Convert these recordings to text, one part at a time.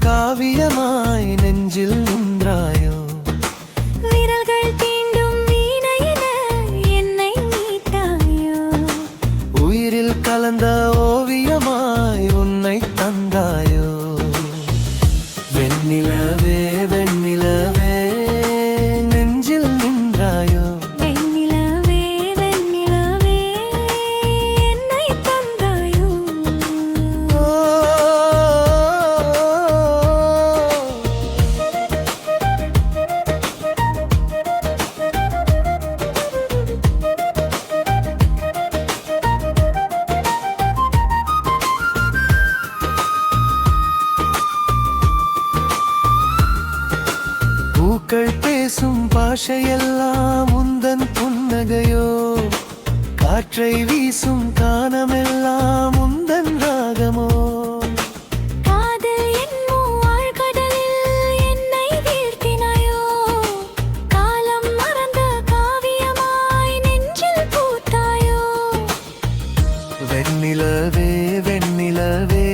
காவியமாய் நெஞ்சில் நின்றாயோ. விரல்கள் தீண்டும் வீணையில என்னை மீட்டாயோ. உயிரில் கலந்த ஓவியமாய் உன்னை தந்தாயோ. வெண்ணிலவே வெண்ணிலவே நெஞ்சில் நின்றாயோ. வெண்ணிலவே வெண்ணிலவே என்னை தந்தாயோ. பூக்கள் பேசும் பாஷையெல்லாம் உந்தன் புன்னகையோ. காற்றை வீசும் கானமெல்லாம் உந்தன் ராகமோ. காதல் என்னும் ஆழ்கடலில் என்னை வீழ்த்தினாயோ. காலம் மறந்த காவியமாய் நெஞ்சில் பூத்தாயோ. வெண்ணிலவே வெண்ணிலவே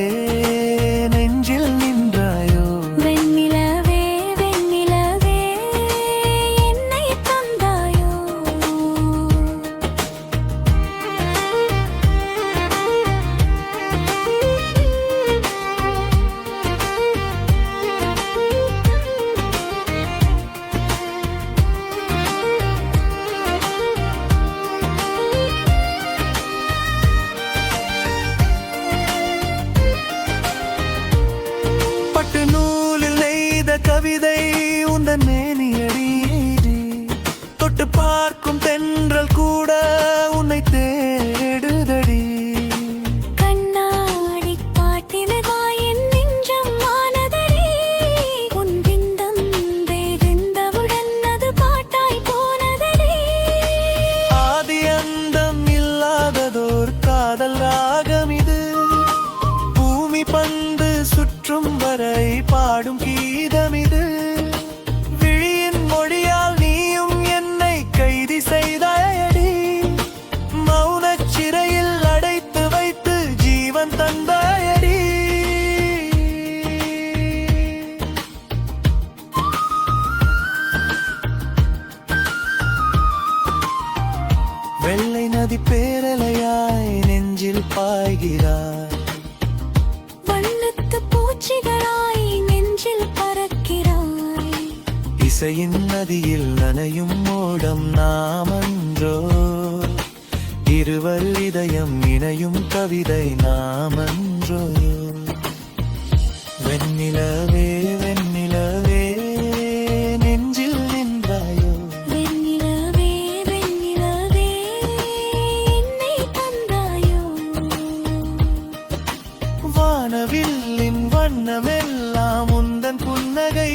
நெஞ்சில் நின்றாயோ. வெண்ணிலவே வெண்ணிலவே என்னை தந்தாயோ. பட்டு நூலில் நெய்த கவிதை உந்தன் மேனியடி. தொட்டு பார்க்கும் தென்றல் கூட உன்னை தேடுதடி. கண்ணாடி காட்டினதாய் என் நெஞ்சம் ஆனதடி. உன் பிந்தம் வேகின்றவுடன் அது பாட்டாய் போனதடி. ஆதி அந்தம் இல்லாததோர் காதல் ராகம் இது. பூமி பந்து சுற்றும் வரை பாடும் கீதம் இது. விழியின் மொழியால் நீயும் என்னை கைதி செய்தாயடி. மௌனச் சிறையில் அடைத்து வைத்து ஜீவன் தந்தாயடி. வெள்ளை நதி பேரலையாய் நெஞ்சில் பாய்கிறாய். வண்ணத்து பூச்சிகளாய் நெஞ்சில் பறக்கிறாய். இசையின் நதியில் நனையும் ஓடம் நாமன்றோ. இருவர் இதயம் இணையும் கவிதை நாமன்றோ. வெண்ணிலவே வெண்ணிலவே நெஞ்சில் நின்றாயோ. வெண்ணிலவே வெண்ணிலவே என்னை தந்தாயோ. வானவில்லின் வண்ணமெல்லாம் உந்தன் புன்னகை